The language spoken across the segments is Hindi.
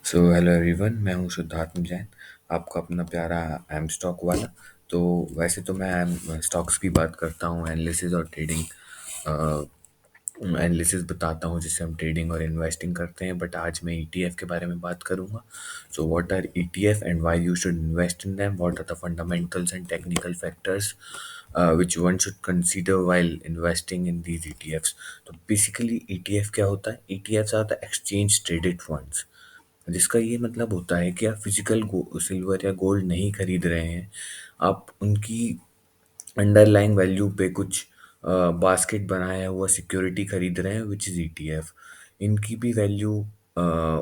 सो हेलो एवरीवन, मैं हूँ शुद्धात्म जैन, आपका अपना प्यारा एम स्टॉक वाला। तो वैसे तो मैं स्टॉक्स की बात करता हूँ, एनालिसिस और ट्रेडिंग, एनालिसिस बताता हूँ जिससे हम ट्रेडिंग और इन्वेस्टिंग करते हैं। बट आज मैं ईटीएफ के बारे में बात करूँगा। So what are ETF and why you should invest in them, what are the fundamentals and technical factors which one should consider while investing in these ETFs। तो बेसिकली ETF क्या होता है? ETFs are the exchange traded funds, जिसका ये मतलब होता है कि आप फिजिकल सिल्वर या गोल्ड नहीं खरीद रहे हैं, आप उनकी अंडरलाइंग वैल्यू पे कुछ बास्केट बनाया हुआ सिक्योरिटी खरीद रहे हैं, विच इज़ ईटीएफ। इनकी भी वैल्यू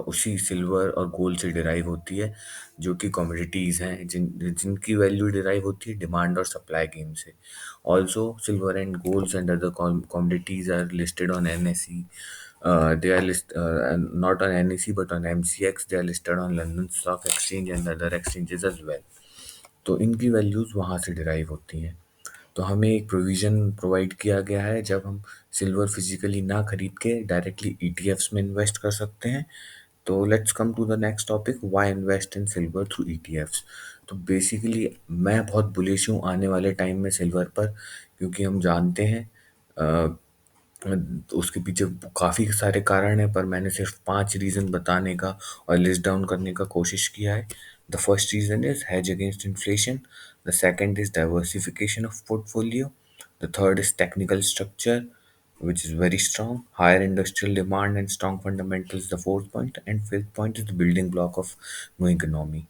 उसी सिल्वर और गोल्ड से डिराइव होती है, जो कि कमोडिटीज़ हैं, जिनकी वैल्यू डिराइव होती है डिमांड और सप्लाई गेम से। Also silver and golds and other commodities are listed on NSE. They are not on NSE but on MCX. They are listed on London Stock Exchange and other exchanges as well। तो इनकी वैल्यूज़ वहाँ से डिराइव होती हैं। तो हमें एक प्रोविज़न प्रोवाइड किया गया है, जब हम सिल्वर फिजिकली ना खरीद के डायरेक्टली ईटीएफ्स में इन्वेस्ट कर सकते हैं। तो let's come to the next topic, why invest in silver through ETFs. तो बेसिकली मैं बहुत बुलिश हूँ आने वाले टाइम में सिल्वर पर, क्योंकि हम जानते हैं तो उसके पीछे काफ़ी सारे कारण हैं, पर मैंने सिर्फ 5 रीज़न बताने का और लिस्ट डाउन करने का कोशिश किया है। The first reason is hedge against inflation, the second is diversification of portfolio, the third is technical structure which is very strong, higher industrial demand and strong fundamentals, the fourth point, and fifth point is the building block of new economy।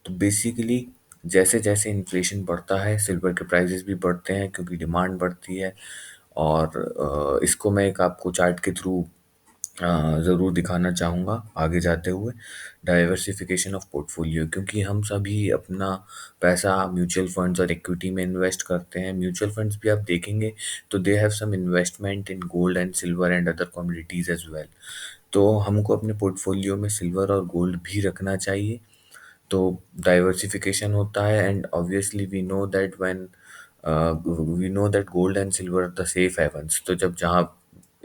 तो बेसिकली जैसे जैसे इन्फ्लेशन बढ़ता है, सिल्वर के प्राइसेस भी बढ़ते हैं, क्योंकि डिमांड बढ़ती है। और इसको मैं एक आपको चार्ट के थ्रू ज़रूर दिखाना चाहूँगा आगे जाते हुए। डाइवर्सिफिकेशन ऑफ पोर्टफोलियो, क्योंकि हम सभी अपना पैसा म्यूचुअल फंड्स और इक्विटी में इन्वेस्ट करते हैं। म्यूचुअल फंड्स भी आप देखेंगे तो they have some investment in gold and silver and other commodities as well. तो हमको अपने पोर्टफोलियो में सिल्वर और गोल्ड भी रखना चाहिए। तो डाइवर्सिफिकेशन होता है, and obviously we know that gold and silver are the safe havens. तो जब जहाँ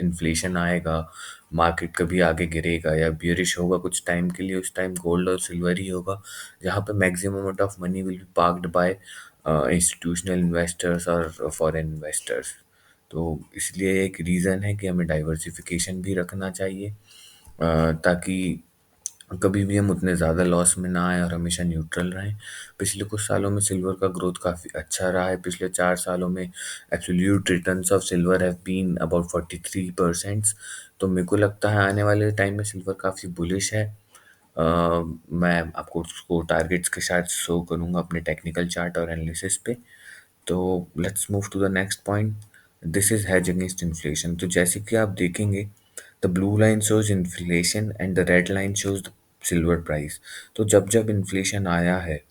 इन्फ्लेशन आएगा, मार्केट कभी आगे गिरेगा या बियरिश होगा कुछ टाइम के लिए, उस टाइम गोल्ड और सिल्वर ही होगा जहाँ पे maximum amount of money will be parked by institutional investors और फॉरेन इन्वेस्टर्स। तो इसलिए एक रीज़न है कि हमें डाइवर्सिफिकेशन भी रखना चाहिए, ताकि कभी भी हम उतने ज़्यादा लॉस में ना आए और हमेशा न्यूट्रल रहें। पिछले कुछ सालों में सिल्वर का ग्रोथ काफ़ी अच्छा रहा है। पिछले 4 सालों में absolute returns of silver have been about 43%। तो मेरे को लगता है आने वाले टाइम में सिल्वर काफ़ी बुलिश है। अ, मैं आपको उसको टारगेट्स के साथ शो करूँगा अपने टेक्निकल चार्ट और एनालिसिस पे। तो let's move to the next point, this is hedge against inflation. तो जैसे कि आप देखेंगे, the blue line shows inflation and the red line shows the silver price. तो जब जब इन्फ्लेशन आया है,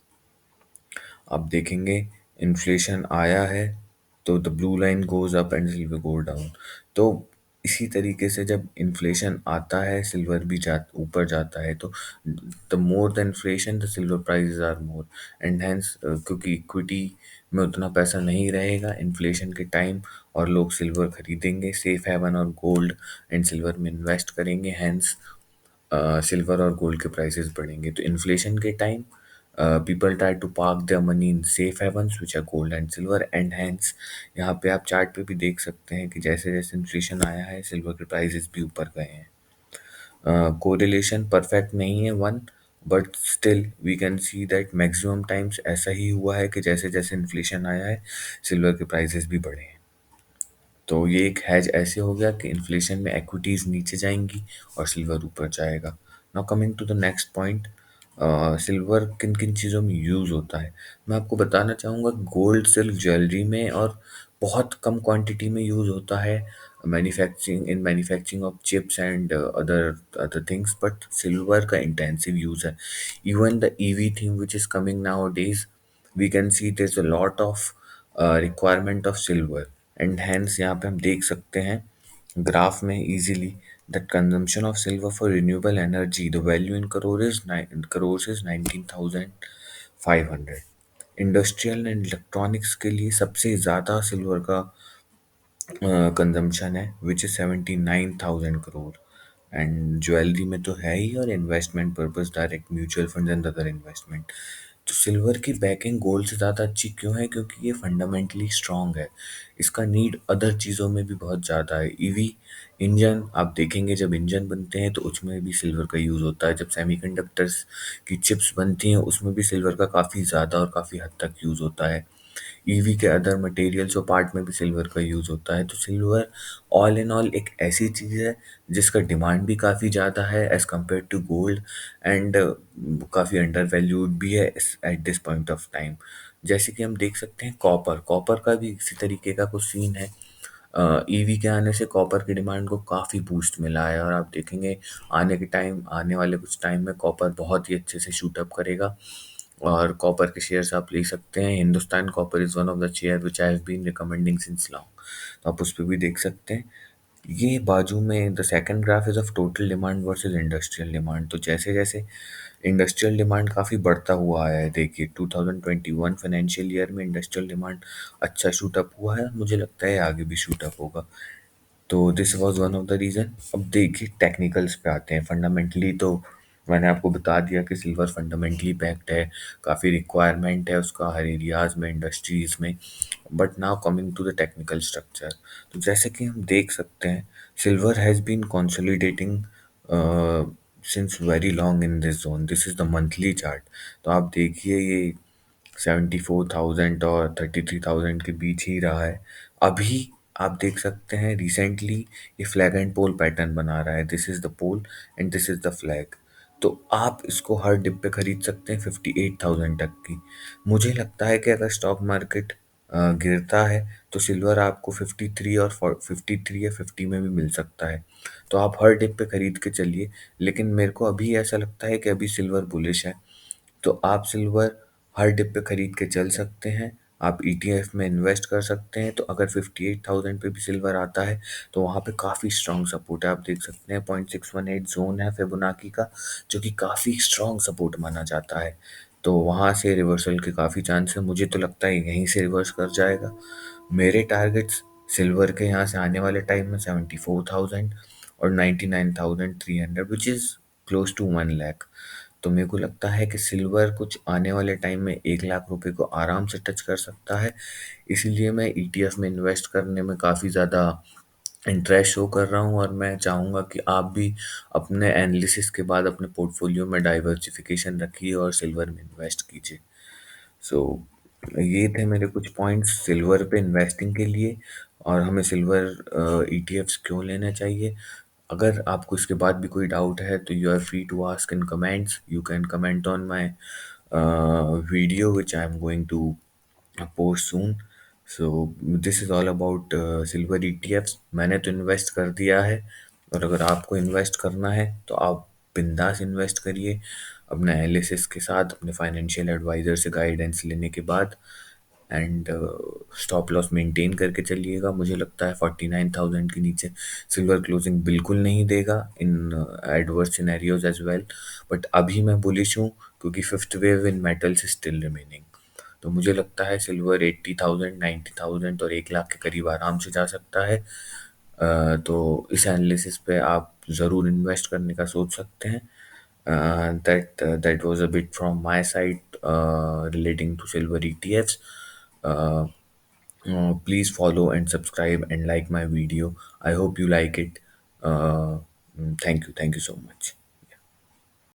आप देखेंगे इन्फ्लेशन आया है, तो the blue line goes up and silver go down. तो इसी तरीके से जब इन्फ्लेशन आता है, सिल्वर भी जा ऊपर जाता है। तो the more the inflation the silver prices are more, and hence क्योंकि इक्विटी में उतना पैसा नहीं रहेगा इन्फ्लेशन के टाइम, और लोग सिल्वर खरीदेंगे, सेफ हेवन और गोल्ड एंड सिल्वर में इन्वेस्ट करेंगे, हेंस सिल्वर और गोल्ड के प्राइसेस बढ़ेंगे। तो इन्फ्लेशन के time people try to park their money in safe havens which are gold and silver, and hence यहाँ पे आप चार्ट पे भी देख सकते हैं कि जैसे जैसे इन्फ्लेशन आया है, सिल्वर के प्राइसेस भी ऊपर गए हैं। कोरिलेशन परफेक्ट नहीं है one, but still we can see that maximum times ऐसा ही हुआ है कि जैसे जैसे इन्फ्लेशन आया है, सिल्वर के प्राइसेस भी बढ़े हैं। तो ये एक हैज ऐसे हो गया कि इन्फ्लेशन में इक्विटीज नीचे जाएंगी और सिल्वर ऊपर जाएगा। Now coming to the next point, silver किन किन चीज़ों में यूज़ होता है। मैं आपको बताना चाहूँगा, गोल्ड सिर्फ ज्वेलरी में और बहुत कम क्वांटिटी में यूज़ होता है, manufacturing of chips and other other things, but silver का इंटेंसिव यूज़ है। Even the EV thing which is coming now days, we can see there's a lot of requirement of silver, and hence यहाँ पे हम देख सकते हैं ग्राफ में easily that consumption of silver for renewable energy, the value in crores is 19,500। Industrial and electronics के लिए सबसे ज़्यादा सिल्वर का कंजम्पशन है, which is 79,000 crore. And jewellery में तो है ही, और investment purpose direct mutual fund and other investment. तो सिल्वर की बैकिंग गोल्ड से ज़्यादा अच्छी क्यों है? क्योंकि ये फंडामेंटली स्ट्रांग है। इसका नीड अदर चीज़ों में भी बहुत ज़्यादा है। ईवी इंजन आप देखेंगे, जब इंजन बनते हैं तो उसमें भी सिल्वर का यूज़ होता है। जब सेमीकंडक्टर्स की चिप्स बनती हैं उसमें भी सिल्वर का काफ़ी ज़्यादा और काफ़ी हद तक यूज़ होता है। ईवी के अदर मटेरियल्स और पार्ट में भी सिल्वर का यूज़ होता है। तो सिल्वर ऑल इन ऑल एक ऐसी चीज़ है जिसका डिमांड भी काफ़ी ज़्यादा है as compare to gold, and काफ़ी अंडर वैल्यूड भी है at this point of time. जैसे कि हम देख सकते हैं कॉपर, कॉपर का भी इसी तरीके का कुछ सीन है। ईवी के आने से कॉपर की डिमांड को काफ़ी बूस्ट मिला है, और आप देखेंगे आने वाले कुछ टाइम में कॉपर बहुत ही अच्छे से शूट अप करेगा। और कॉपर के शेयर्स आप ले सकते हैं। Hindustan copper is one of the share which I have been recommending since long, तो आप उस पे भी देख सकते हैं। ये बाजू में the second graph is of total demand versus industrial demand. तो जैसे-जैसे इंडस्ट्रियल डिमांड काफ़ी बढ़ता हुआ आया है, देखिए 2021 फाइनेंशियल ईयर में इंडस्ट्रियल डिमांड अच्छा शूट अप हुआ है, मुझे लगता है आगे भी शूट अप होगा। तो this was one of the reason. अब देखिए टेक्निकल्स पे आते हैं। फंडामेंटली तो मैंने आपको बता दिया कि सिल्वर फंडामेंटली पैक्ड है, काफ़ी रिक्वायरमेंट है उसका हर एरियाज़ में, इंडस्ट्रीज़ में। But now coming to the technical structure, तो जैसे कि हम देख सकते हैं silver has been consolidating since very long in this zone. This is the monthly chart. तो आप देखिए ये 74,000 और 33,000 के बीच ही रहा है। अभी आप देख सकते हैं रिसेंटली ये फ्लैग एंड पोल पैटर्न बना रहा है। This is the pole and this is the flag. तो आप इसको हर डिप पे खरीद सकते हैं 58,000 तक की। मुझे लगता है कि अगर स्टॉक मार्केट गिरता है तो सिल्वर आपको 53 और 53 या 50 में भी मिल सकता है। तो आप हर डिप पे खरीद के चलिए। लेकिन मेरे को अभी ऐसा लगता है कि अभी सिल्वर बुलिश है, तो आप सिल्वर हर डिप पे खरीद के चल सकते हैं। आप ईटीएफ में इन्वेस्ट कर सकते हैं। तो अगर 58,000 पे भी सिल्वर आता है तो वहाँ पे काफ़ी स्ट्रॉन्ग सपोर्ट है। आप देख सकते हैं 0.618 जोन है फिबोनाकी का, जो कि काफ़ी स्ट्रॉन्ग सपोर्ट माना जाता है। तो वहाँ से रिवर्सल के काफ़ी चांस है। मुझे तो लगता है यहीं से रिवर्स कर जाएगा। मेरे टारगेट्स सिल्वर के यहाँ से आने वाले टाइम में 74,000 और 99,300, which is close to 1 lakh. तो मेरे को लगता है कि सिल्वर कुछ आने वाले टाइम में 1 लाख रुपए को आराम से टच कर सकता है। इसीलिए मैं ईटीएफ में इन्वेस्ट करने में काफ़ी ज़्यादा इंटरेस्ट शो कर रहा हूँ, और मैं चाहूँगा कि आप भी अपने एनालिसिस के बाद अपने पोर्टफोलियो में डाइवर्सिफिकेशन रखिए और सिल्वर में इन्वेस्ट कीजिए। सो ये थे मेरे कुछ पॉइंट्स सिल्वर पे इन्वेस्टिंग के लिए, और हमें सिल्वर ईटीएफ्स क्यों लेना चाहिए। अगर आपको इसके बाद भी कोई डाउट है तो you are free to ask in comments. You can comment on my video which I am going to post soon. So this is all about silver ETFs. मैंने तो इन्वेस्ट कर दिया है, और अगर आपको इन्वेस्ट करना है तो आप बिंदास इन्वेस्ट करिए अपने एनालिसिस के साथ, अपने फाइनेंशियल एडवाइज़र से गाइडेंस लेने के बाद। एंड स्टॉप लॉस मेंटेन करके चलिएगा। मुझे लगता है 49,000 के नीचे सिल्वर क्लोजिंग बिल्कुल नहीं देगा in adverse scenarios as well. But अभी मैं बुलिश हूँ क्योंकि fifth wave in metals still remaining. तो मुझे लगता है सिल्वर 80,000, 90,000 और 1 लाख के करीब आराम से जा सकता है। तो इस एनालिसिस पे आप ज़रूर इन्वेस्ट करने का सोच सकते हैं। That was a bit from my side relating to silver ETFs. Uh, Please follow and subscribe and like my video. I hope you like it. Thank you so much.